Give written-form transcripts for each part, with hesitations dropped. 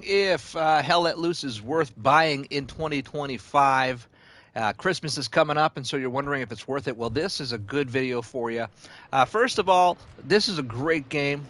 If Hell Let Loose is worth buying in 2025. Christmas is coming up, and so you're wondering if it's worth it. Well, this is a good video for you. First of all, this is a great game.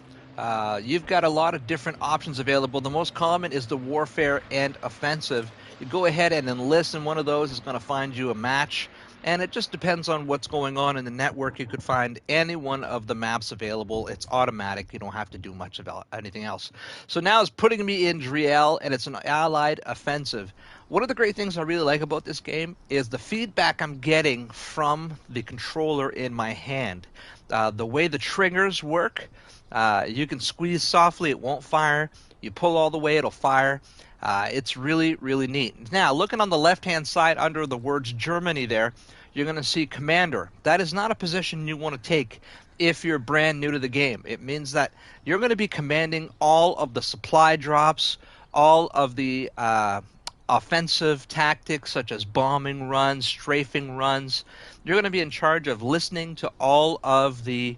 You've got a lot of different options available. The most common is the Warfare and Offensive. You go ahead and enlist in one of those. It's going to find you a match. And it just depends on what's going on in the network. You could find any one of the maps available. It's automatic. You don't have to do much of anything else. So now it's putting me in Driel, and it's an allied offensive. One of the great things I really like about this game is the feedback I'm getting from the controller in my hand. The way the triggers work, you can squeeze softly, it won't fire. You pull all the way, it'll fire. It's really, really neat. Now, looking on the left-hand side under the words Germany there, you're going to see Commander. That is not a position you want to take if you're brand new to the game. It means that you're going to be commanding all of the supply drops, all of the offensive tactics such as bombing runs, strafing runs. You're going to be in charge of listening to all of the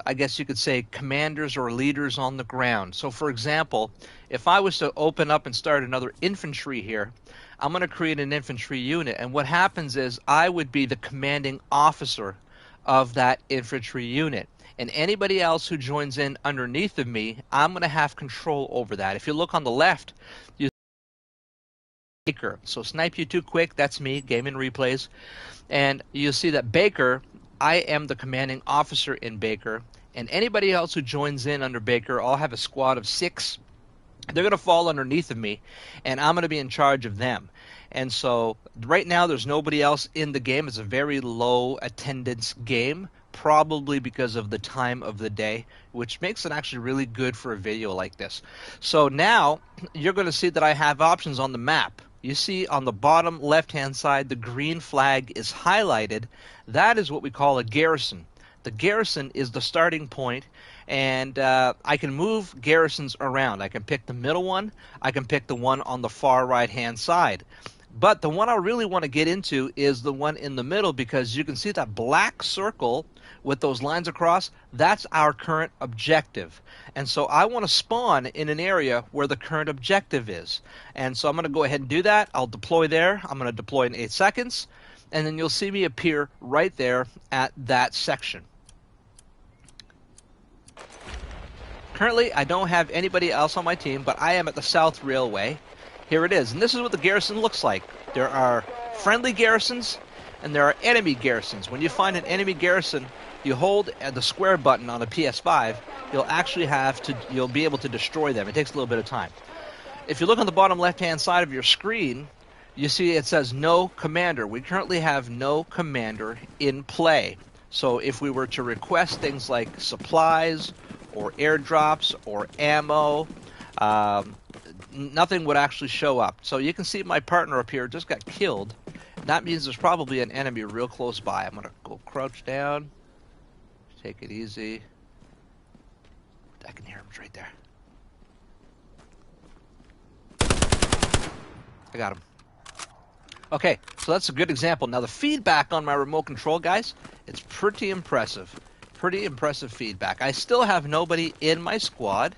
I guess you could say commanders or leaders on the ground. So for example, if I was to open up and start another infantry here, I'm going to create an infantry unit, and what happens is I would be the commanding officer of that infantry unit. And anybody else who joins in underneath of me, I'm going to have control over that. If you look on the left, you see Baker. So Snipe You Too Quick, that's me, Gaming Replays. And you'll see that Baker, I am the commanding officer in Baker, and anybody else who joins in under Baker, I'll have a squad of 6. They're going to fall underneath of me, and I'm going to be in charge of them. And so right now there's nobody else in the game. It's a very low attendance game, probably because of the time of the day, which makes it actually really good for a video like this. So now you're going to see that I have options on the map. You see on the bottom left-hand side, the green flag is highlighted. That is what we call a garrison. The garrison is the starting point, and I can move garrisons around. I can pick the middle one. I can pick the one on the far right-hand side. But the one I really want to get into is the one in the middle, because you can see that black circle with those lines across. That's our current objective. And so I want to spawn in an area where the current objective is. And so I'm going to go ahead and do that. I'll deploy there. I'm going to deploy in 8 seconds. And then you'll see me appear right there at that section. Currently, I don't have anybody else on my team, but I am at the South Railway. Here it is, and this is what the garrison looks like. There are friendly garrisons, and there are enemy garrisons. When you find an enemy garrison, you hold the square button on a PS5, you'll be able to destroy them. It takes a little bit of time. If you look on the bottom left-hand side of your screen, you see it says no commander. We currently have no commander in play. So if we were to request things like supplies or airdrops or ammo, nothing would actually show up. So you can see my partner up here just got killed. That means there's probably an enemy real close by. I'm going to go crouch down. Take it easy. I can hear him right there. I got him. Okay, so that's a good example. Now the feedback on my remote control, guys, it's pretty impressive. Pretty impressive feedback. I still have nobody in my squad,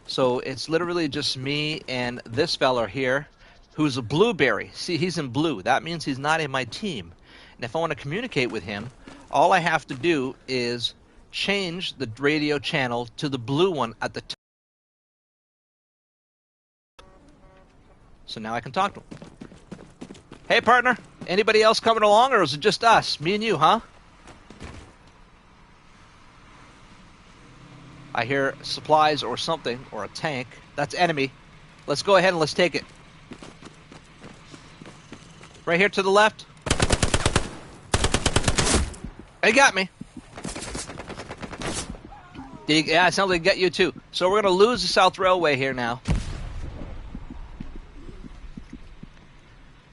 so it's literally just me and this fella here, who's a blueberry. See, he's in blue. That means he's not in my team. And if I want to communicate with him, all I have to do is change the radio channel to the blue one at the top. So now I can talk to him. Hey, partner, anybody else coming along, or is it just us? Me and you, huh? I hear supplies or something, or a tank. That's enemy. Let's go ahead and let's take it. Right here to the left. He got me. Yeah, it sounds like he got you too. So we're going to lose the South Railway here now.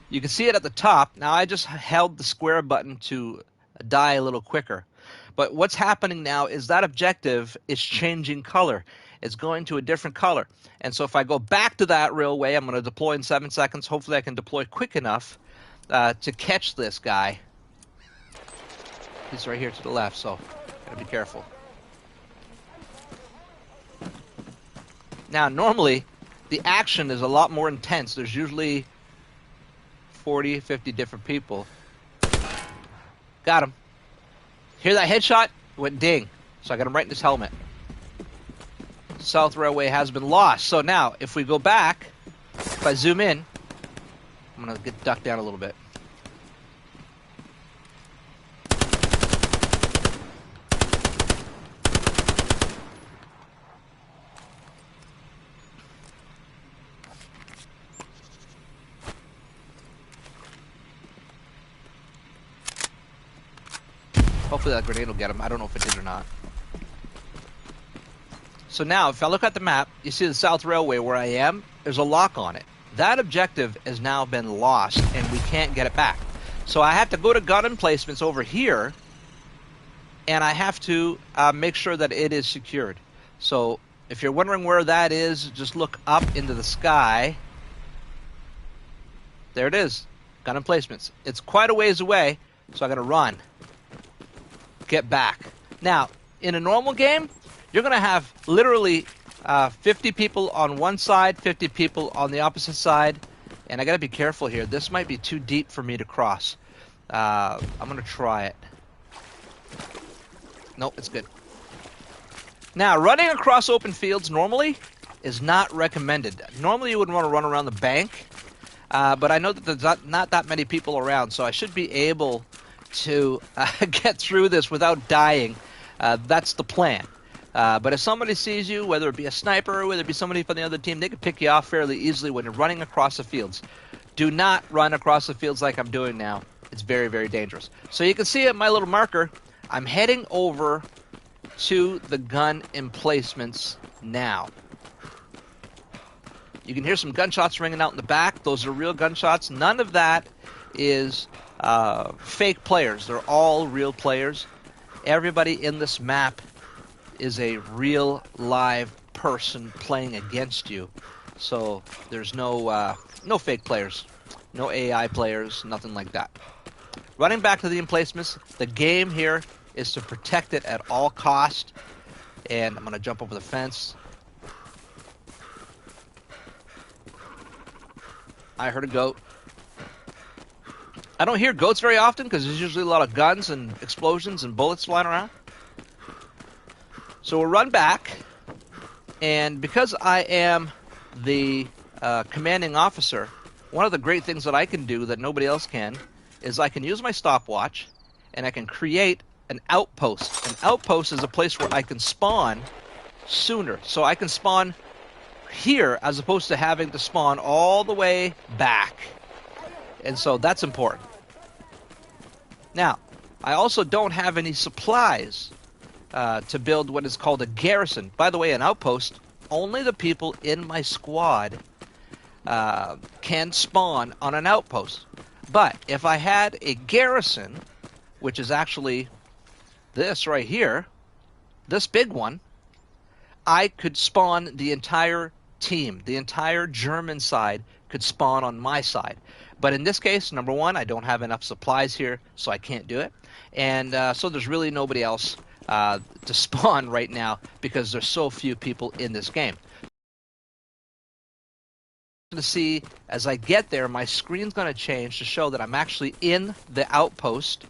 You can see it at the top. Now I just held the square button to die a little quicker. But what's happening now is that objective is changing color. It's going to a different color. And so if I go back to that railway, I'm going to deploy in 7 seconds. Hopefully I can deploy quick enough to catch this guy. He's right here to the left, so gotta be careful. Now, normally, the action is a lot more intense. There's usually 40, 50 different people. Got him. Hear that headshot? Went ding. So I got him right in his helmet. South Railway has been lost. So now, if we go back, if I zoom in, I'm going to get ducked down a little bit. Hopefully that grenade will get him. I don't know if it did or not. So now, if I look at the map, you see the South Railway where I am. There's a lock on it. That objective has now been lost, and we can't get it back. So I have to go to gun emplacements over here, and I have to make sure that it is secured. So if you're wondering where that is, just look up into the sky. There it is, gun emplacements. It's quite a ways away, so I got to run. Get back. Now, in a normal game, you're going to have literally 50 people on one side, 50 people on the opposite side, and I got to be careful here. This might be too deep for me to cross. I'm going to try it. Nope, it's good. Now, running across open fields normally is not recommended. Normally, you would want to run around the bank, but I know that there's not that many people around, so I should be able to get through this without dying. That's the plan. But if somebody sees you, whether it be a sniper or whether it be somebody from the other team, they can pick you off fairly easily when you're running across the fields. Do not run across the fields like I'm doing now. It's very, very dangerous. So you can see at my little marker, I'm heading over to the gun emplacements now. You can hear some gunshots ringing out in the back. Those are real gunshots. None of that is fake players. They're all real players. Everybody in this map is a real live person playing against you. So there's no fake players, no AI players, nothing like that. Running back to the emplacements, the game here is to protect it at all cost. And I'm going to jump over the fence. I heard a goat. I don't hear goats very often because there's usually a lot of guns and explosions and bullets flying around. So we'll run back, and because I am the commanding officer, one of the great things that I can do that nobody else can is I can use my stopwatch, and I can create an outpost. An outpost is a place where I can spawn sooner. So I can spawn here as opposed to having to spawn all the way back. And so that's important. Now, I also don't have any supplies to build what is called a garrison. By the way, an outpost, only the people in my squad can spawn on an outpost. But if I had a garrison, which is actually this right here, this big one, I could spawn the entire team. The entire German side could spawn on my side. But in this case, number one, I don't have enough supplies here, so I can't do it. And so there's really nobody else to spawn right now because there's so few people in this game. To see as I get there, my screen's going to change to show that I'm actually in the outpost.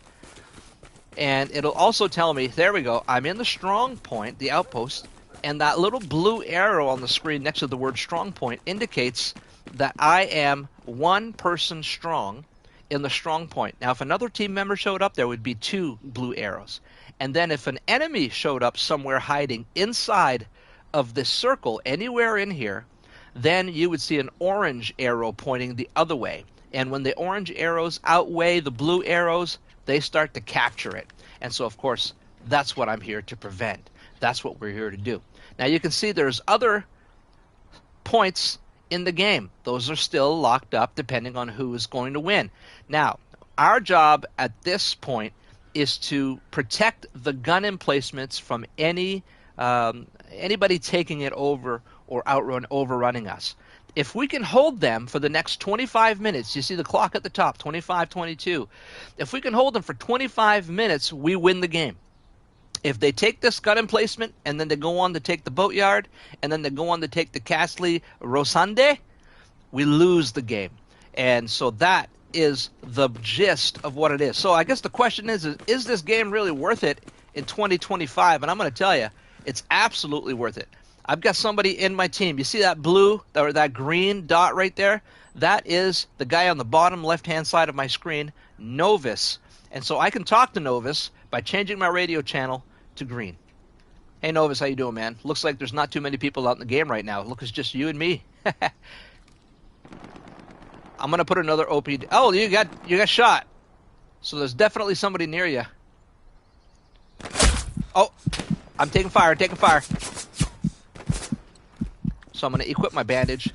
And it'll also tell me, there we go, I'm in the strong point, the outpost, and that little blue arrow on the screen next to the word strong point indicates that I am one person strong in the strong point. Now, if another team member showed up, there would be two blue arrows. And then if an enemy showed up somewhere hiding inside of this circle, anywhere in here, then you would see an orange arrow pointing the other way. And when the orange arrows outweigh the blue arrows, they start to capture it. And so, of course, that's what I'm here to prevent. That's what we're here to do. Now, you can see there's other points in the game. Those are still locked up depending on who is going to win. Now, our job at this point is to protect the gun emplacements from anybody taking it over or overrunning us. If we can hold them for the next 25 minutes, you see the clock at the top, 25, 22. If we can hold them for 25 minutes, we win the game. If they take this gun emplacement and then they go on to take the boatyard and then they go on to take the Castle Rosande, we lose the game. And so that is the gist of what it is. So I guess the question is this game really worth it in 2025? And I'm going to tell you, it's absolutely worth it. I've got somebody in my team. You see that blue or that green dot right there? That is the guy on the bottom left-hand side of my screen, Novus. And so I can talk to Novus by changing my radio channel to green. Hey Novus, how you doing, man? Looks like there's not too many people out in the game right now. Look, it's just you and me. I'm gonna put another OP. Oh, you got shot. So there's definitely somebody near you. Oh, I'm taking fire. So I'm gonna equip my bandage.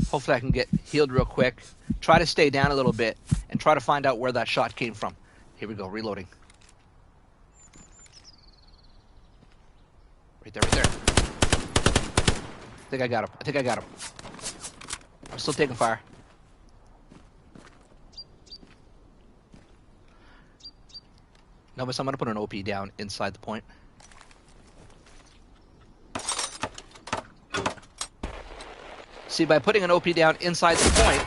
Hopefully I can get healed real quick. Try to stay down a little bit and try to find out where that shot came from. Here we go, reloading. Right there. I think I got him. I'm still taking fire. No, but I'm going to put an OP down inside the point. See, by putting an OP down inside the point,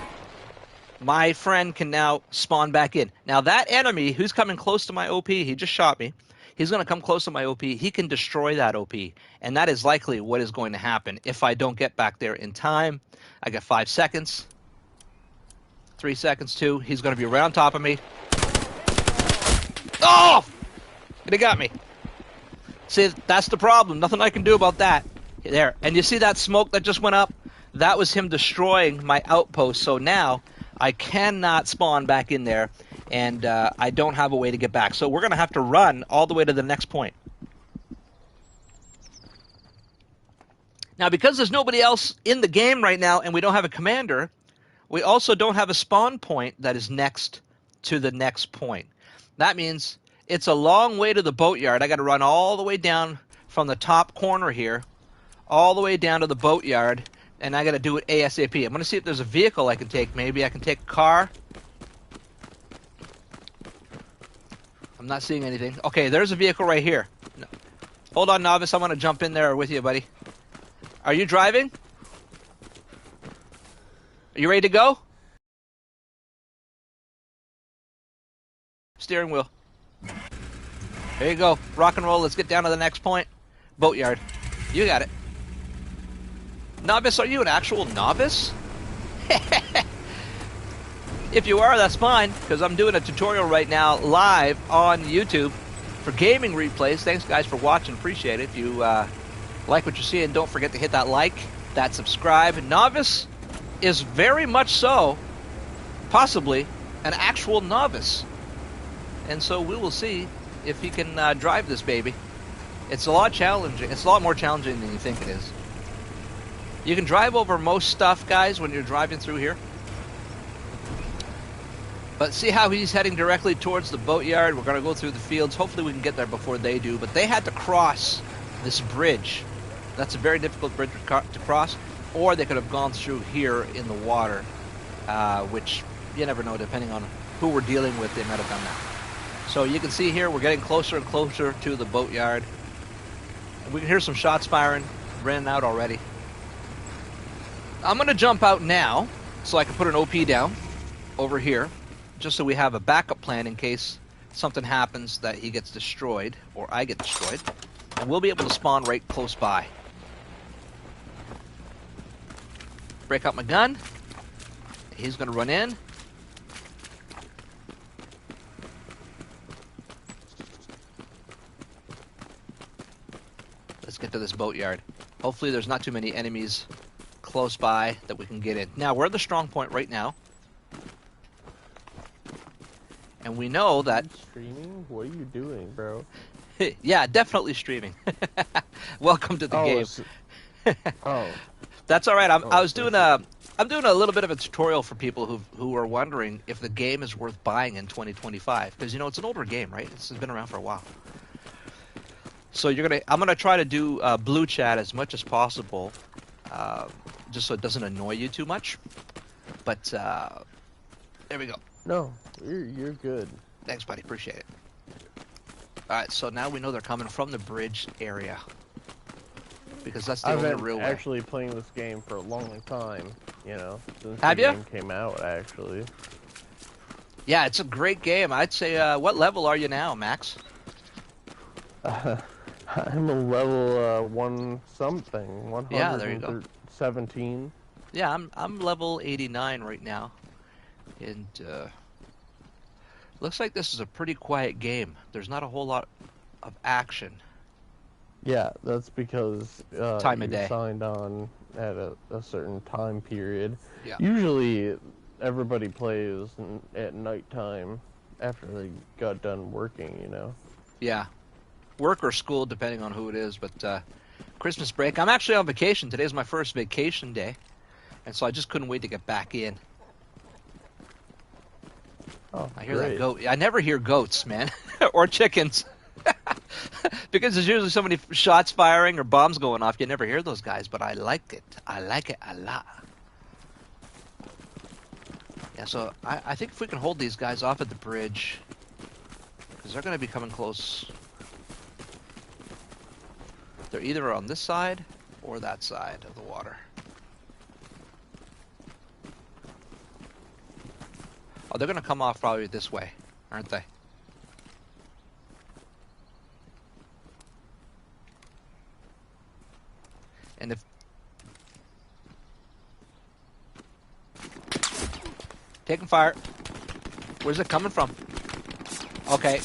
my friend can now spawn back in. Now, that enemy who's coming close to my OP, he just shot me. He's going to come close to my OP. He can destroy that OP. And that is likely what is going to happen if I don't get back there in time. I got 5 seconds. 3 seconds, 2. He's going to be right on top of me. Oh! And he got me. See, that's the problem. Nothing I can do about that. There. And you see that smoke that just went up? That was him destroying my outpost. So now I cannot spawn back in there. And I don't have a way to get back. So we're going to have to run all the way to the next point. Now, because there's nobody else in the game right now and we don't have a commander, we also don't have a spawn point that is next to the next point. That means it's a long way to the boatyard. I got to run all the way down from the top corner here, all the way down to the boatyard, and I got to do it ASAP. I'm going to see if there's a vehicle I can take. Maybe I can take a car. I'm not seeing anything. Okay, there's a vehicle right here. No. Hold on, Novice. I'm going to jump in there with you, buddy. Are you driving? Are you ready to go? Steering wheel. There you go. Rock and roll. Let's get down to the next point. Boatyard. You got it. Novice, are you an actual novice? If you are, that's fine, because I'm doing a tutorial right now live on YouTube for gaming replays. Thanks, guys, for watching. Appreciate it. If you like what you're seeing, don't forget to hit that like, that subscribe. Novice is very much so, possibly, an actual novice. And so we will see if he can drive this baby. It's a lot challenging. It's a lot more challenging than you think it is. You can drive over most stuff, guys, when you're driving through here. But see how he's heading directly towards the boatyard. We're going to go through the fields. Hopefully we can get there before they do. But they had to cross this bridge. That's a very difficult bridge to cross. Or they could have gone through here in the water, which you never know. Depending on who we're dealing with, they might have done that. So you can see here we're getting closer and closer to the boatyard. We can hear some shots firing. Ran out already. I'm going to jump out now so I can put an OP down over here, just so we have a backup plan in case something happens that he gets destroyed or I get destroyed. And we'll be able to spawn right close by. Break out my gun. He's going to run in. Let's get to this boatyard. Hopefully there's not too many enemies close by that we can get in. Now, we're at the strong point right now. And we know that... Are you streaming? What are you doing, bro? Yeah, definitely streaming. Welcome to the game. Oh. That's all right. I'm doing a little bit of a tutorial for people who are wondering if the game is worth buying in 2025, because you know it's an older game, right? It's been around for a while. So I'm gonna try to do blue chat as much as possible, just so it doesn't annoy you too much. But there we go. No, you're good. Thanks, buddy. Appreciate it. Alright, so now we know they're coming from the bridge area. Because that's the I've only been real way. actually playing this game for a long time, you know, since Have the ya? game came out, actually. Yeah, it's a great game. I'd say, what level are you now, Max? I'm a level 1 something, Yeah, there you go. 117. Yeah, I'm level 89 right now. And, looks like this is a pretty quiet game. There's not a whole lot of action. Yeah, that's because Time of you day. signed on at a certain time period. Yeah. Usually, everybody plays at nighttime after they got done working, you know. Yeah. Work or school, depending on who it is, but Christmas break. I'm actually on vacation. Today's my first vacation day, and so I just couldn't wait to get back in. Oh, I hear great. that goat. I never hear goats, man, or chickens, because there's usually so many shots firing or bombs going off. You never hear those guys, but I like it. I like it a lot. Yeah, so I think if we can hold these guys off at the bridge, because they're going to be coming close. They're either on this side or that side of the water. Oh, they're going to come off probably this way, aren't they? And if... Taking fire. Where's it coming from? Okay.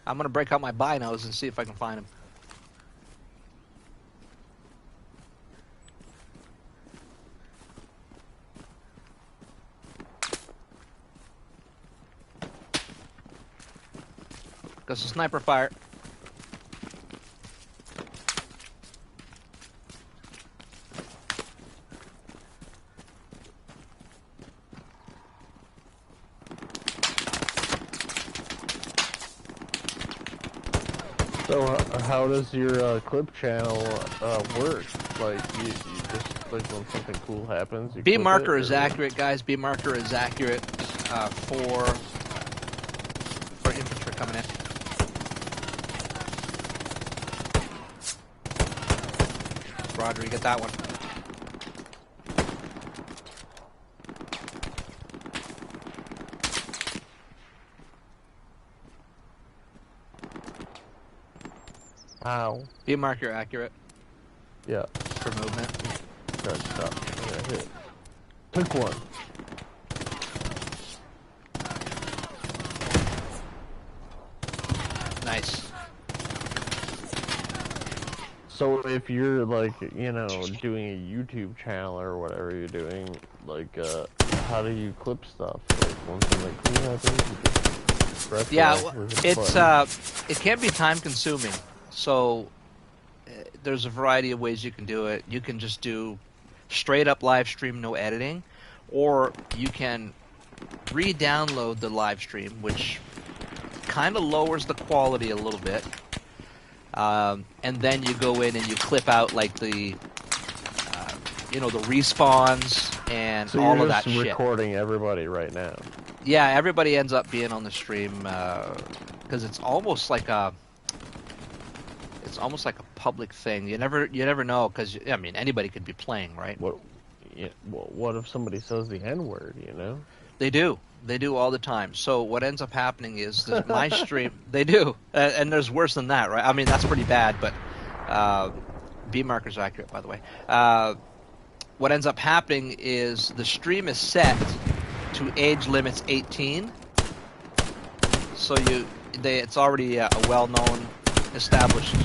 I'm going to break out my binos and see if I can find him. Goes to sniper fire. So how does your clip channel work? Like you just like when something cool happens, you B clip marker it, is or... accurate, guys. B marker is accurate for infantry coming in. Roger, you get that one. Ow. B marker accurate Yeah. for movement. Good stuff. I got hit. Took one. Nice. So if you're like, you know, doing a YouTube channel or whatever you're doing, like, how do you clip stuff? Like when something cool happens, you just press Yeah, Y with a it's button. it can be time consuming. So there's a variety of ways you can do it. You can just do straight up live stream, no editing, or you can re-download the live stream, which kind of lowers the quality a little bit. And then you go in and you clip out like the, you know, the respawns and So all you're of that just shit. recording everybody right now. Yeah, everybody ends up being on the stream because it's almost like a public thing. You never know because I mean anybody could be playing, right? What? Yeah, well, what if somebody says the N-word? You know. They do all the time. So what ends up happening is that my stream, they do, and there's worse than that, right? I mean that's pretty bad, but B marker's accurate, by the way. What ends up happening is the stream is set to age limits 18. So it's already a well-known, established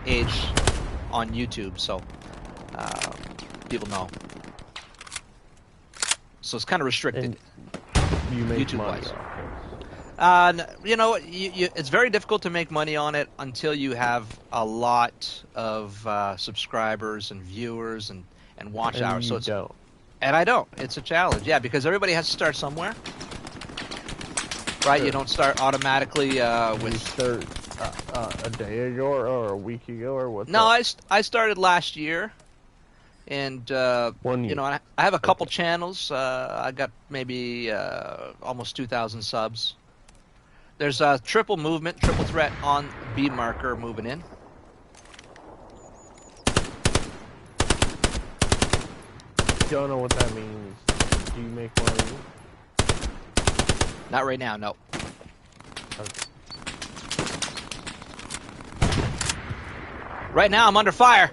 age on YouTube, so people know. So it's kind of restricted. And you make YouTube-wise. money off You know, it's very difficult to make money on it until you have a lot of subscribers and viewers and watch and hours. you So it's, don't. and I don't. It's a challenge, yeah, because everybody has to start somewhere, right? Sure. You don't start automatically You with. start a day ago or a week ago or what? No, I started last year, And One you year. know, I have a couple Okay. channels. I got maybe almost 2,000 subs. There's triple movement, triple threat on B marker moving in. Don't know what that means. Do you make money? Not right now, no. Okay. Right now, I'm under fire.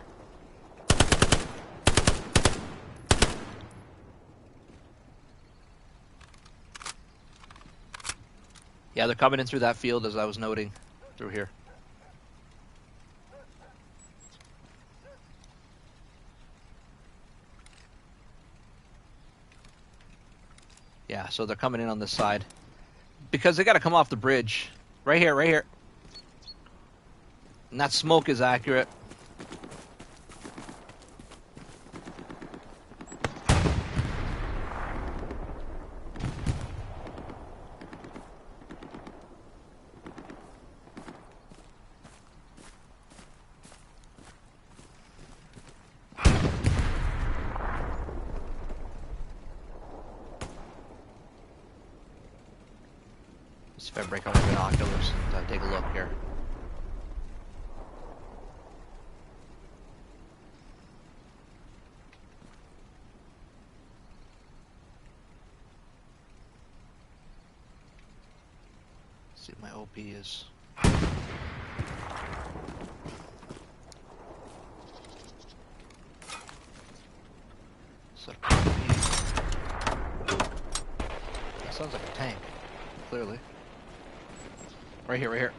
Yeah, they're coming in through that field, as I was noting through here. Yeah, so they're coming in on this side. Because they got to come off the bridge. Right here, right here. And that smoke is accurate. Let's see if I break out my binoculars and take a look here. Let's see what my OP is. So, that sounds like a tank, clearly. Right here, right here.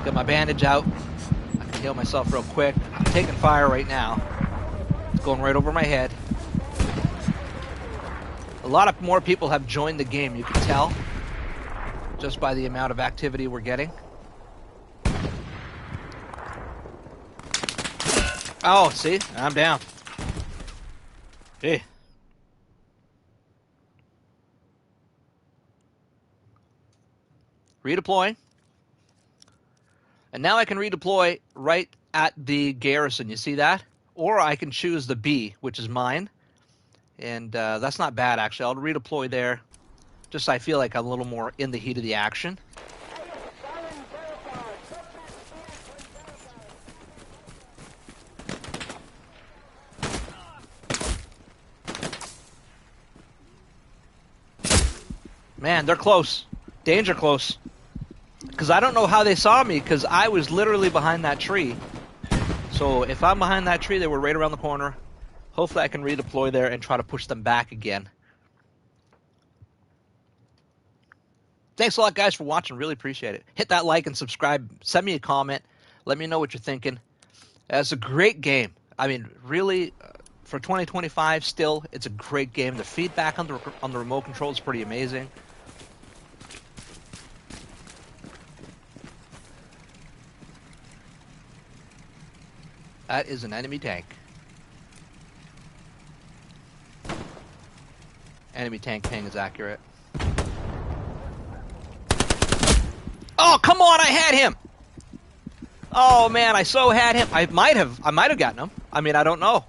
Got my bandage out. I can heal myself real quick. I'm taking fire right now. It's going right over my head. A lot of more people have joined the game, you can tell, just by the amount of activity we're getting. Oh, see? I'm down. Hey. Redeploying. And now I can redeploy right at the garrison. You see that? Or I can choose the B, which is mine. And that's not bad, actually. I'll redeploy there. Just so I feel like I'm a little more in the heat of the action. Man, they're close. Danger close. Because I don't know how they saw me, because I was literally behind that tree. So if I'm behind that tree, they were right around the corner. Hopefully I can redeploy there and try to push them back again. Thanks a lot, guys, for watching. Really appreciate it. Hit that like and subscribe. Send me a comment. Let me know what you're thinking. It's a great game. I mean, really, for 2025 still, it's a great game. The feedback on the remote control is pretty amazing. That is an enemy tank. Enemy tank ping is accurate. Oh, come on, I had him! Oh man, I so had him. I might have gotten him. I mean, I don't know.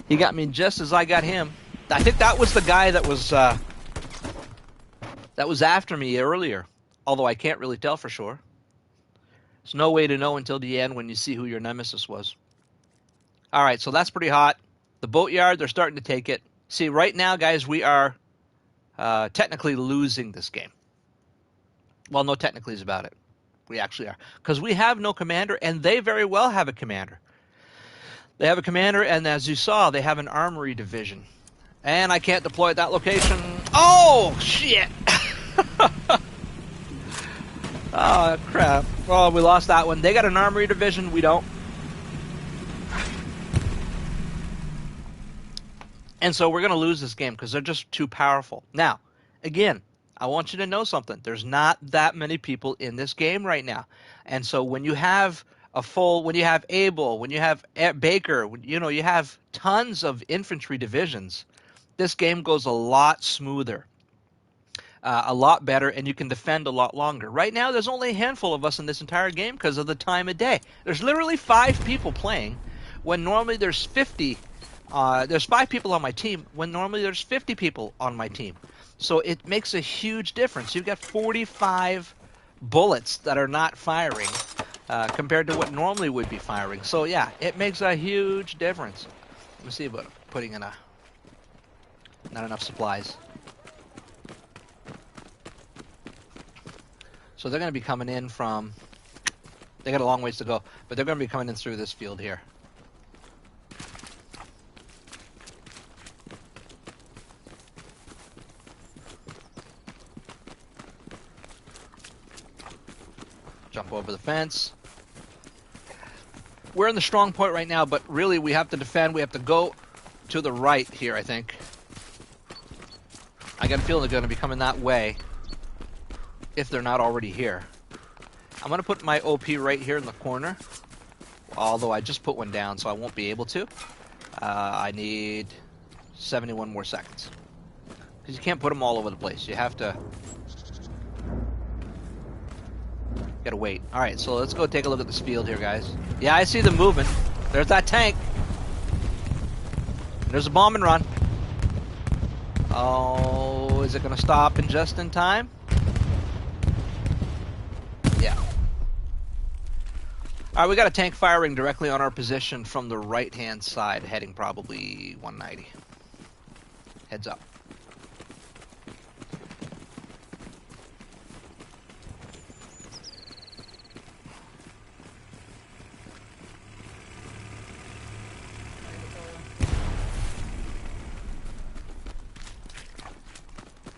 He got me just as I got him. I think that was the guy that was after me earlier. Although I can't really tell for sure. There's no way to know until the end when you see who your nemesis was. All right, so that's pretty hot. The boatyard, they're starting to take it. See, right now, guys, we are technically losing this game. Well, no technicallys about it. We actually are. Because we have no commander, and they very well have a commander. They have a commander, and as you saw, they have an armory division. And I can't deploy at that location. Oh, shit! Oh, crap. Oh, we lost that one. They got an armory division. We don't. And so we're going to lose this game because they're just too powerful. Now, again, I want you to know something. There's not that many people in this game right now. And so when you have when you have Abel, when you have Baker, you have tons of infantry divisions, this game goes a lot smoother, a lot better, and you can defend a lot longer. Right now, there's only a handful of us in this entire game because of the time of day. There's literally 5 people playing, when normally there's 50. There's 5 people on my team, when normally there's 50 people on my team. So it makes a huge difference. You've got 45 bullets that are not firing compared to what normally would be firing. So yeah, it makes a huge difference. Let me see about putting in not enough supplies. So they're going to be coming in from, they got a long ways to go, but they're going to be coming in through this field here. Jump over the fence. We're in the strong point right now, but really we have to defend. We have to go to the right here, I think. I got a feeling they're going to be coming that way if they're not already here. I'm going to put my OP right here in the corner, although I just put one down, so I won't be able to. I need 71 more seconds. Because you can't put them all over the place. You have to... Gotta wait. Alright, so let's go take a look at this field here, guys. Yeah, I see them moving. There's that tank. There's a bomb and run. Oh, is it gonna stop just in time? Yeah. Alright, we got a tank firing directly on our position from the right-hand side, heading probably 190. Heads up.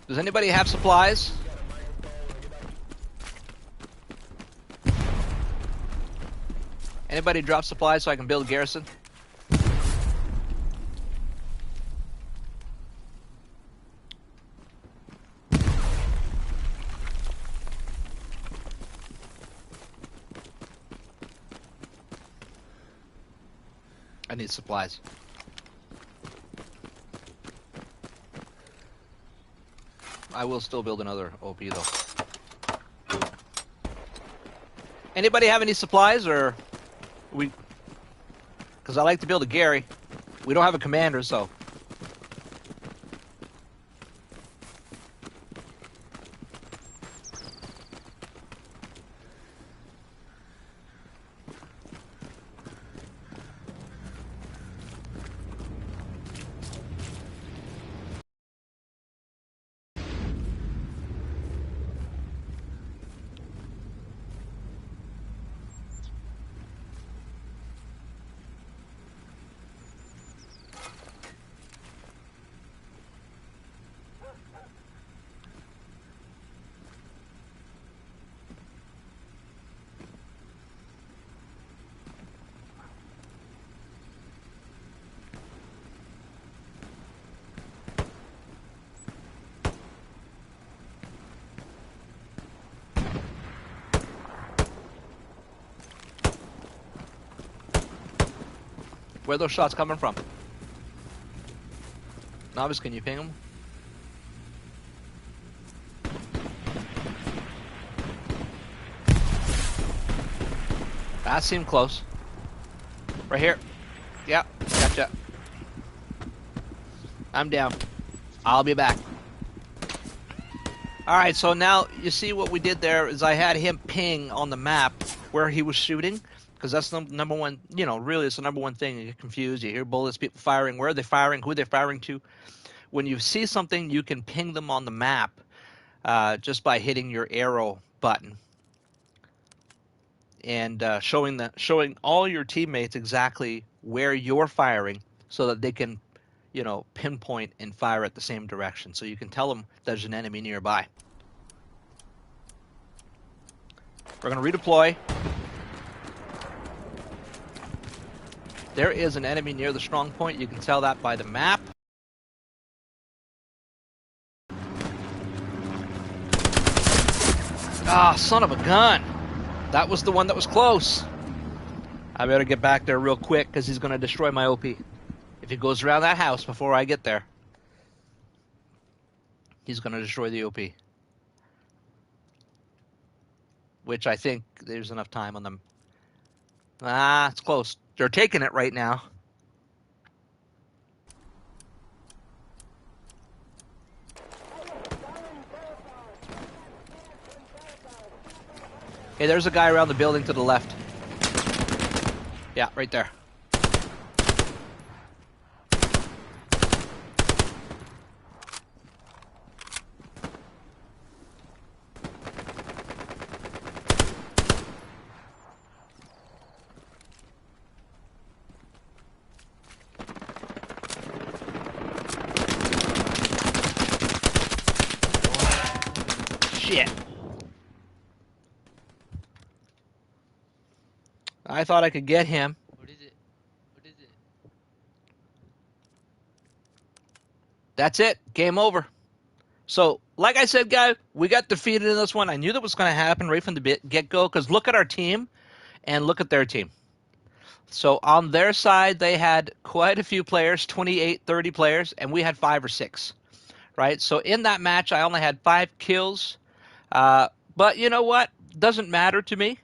Does anybody have supplies? Anybody drop supplies so I can build a garrison? I need supplies. I will still build another OP though. Anybody have any supplies, or we? Because I like to build a Gary. We don't have a commander, so. Where are those shots coming from? Novice, can you ping them? That seemed close. Right here. Yep, gotcha. I'm down. I'll be back. Alright, so now you see what we did there is I had him ping on the map where he was shooting. Because that's the number one, you know, really it's the number one thing. You get confused, you hear bullets, people firing, where are they firing, who are they firing to. When you see something, you can ping them on the map just by hitting your arrow button. And showing all your teammates exactly where you're firing so that they can, you know, pinpoint and fire at the same direction. So you can tell them there's an enemy nearby. We're going to redeploy. There is an enemy near the strong point. You can tell that by the map. Ah, son of a gun. That was the one that was close. I better get back there real quick because he's going to destroy my OP. If he goes around that house before I get there. He's going to destroy the OP. Which I think there's enough time on them. Ah, it's close. They're taking it right now. Hey, there's a guy around the building to the left. Yeah, right there. Shit. I thought I could get him. What is it? What is it? That's it. Game over. So, like I said, guys, we got defeated in this one. I knew that was going to happen right from the get-go, because look at our team and look at their team. So, on their side, they had quite a few players, 28, 30 players, and we had 5 or 6, right? So, in that match, I only had 5 kills. But you know what? Doesn't matter to me,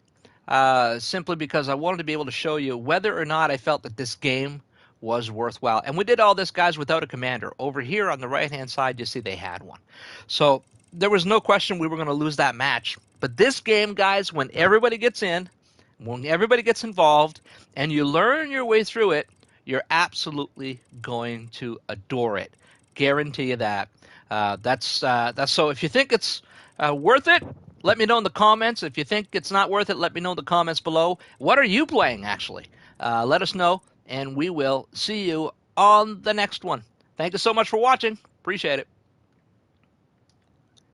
simply because I wanted to be able to show you whether or not I felt that this game was worthwhile. And we did all this, guys, without a commander. Over here on the right-hand side, you see they had one. So there was no question we were going to lose that match. But this game, guys, when everybody gets in, when everybody gets involved, and you learn your way through it, you're absolutely going to adore it. Guarantee you that. That's so. If you think it's worth it, let me know in the comments. If you think it's not worth it, let me know in the comments below. What are you playing, actually? Let us know, and we will see you on the next one. Thank you so much for watching. Appreciate it.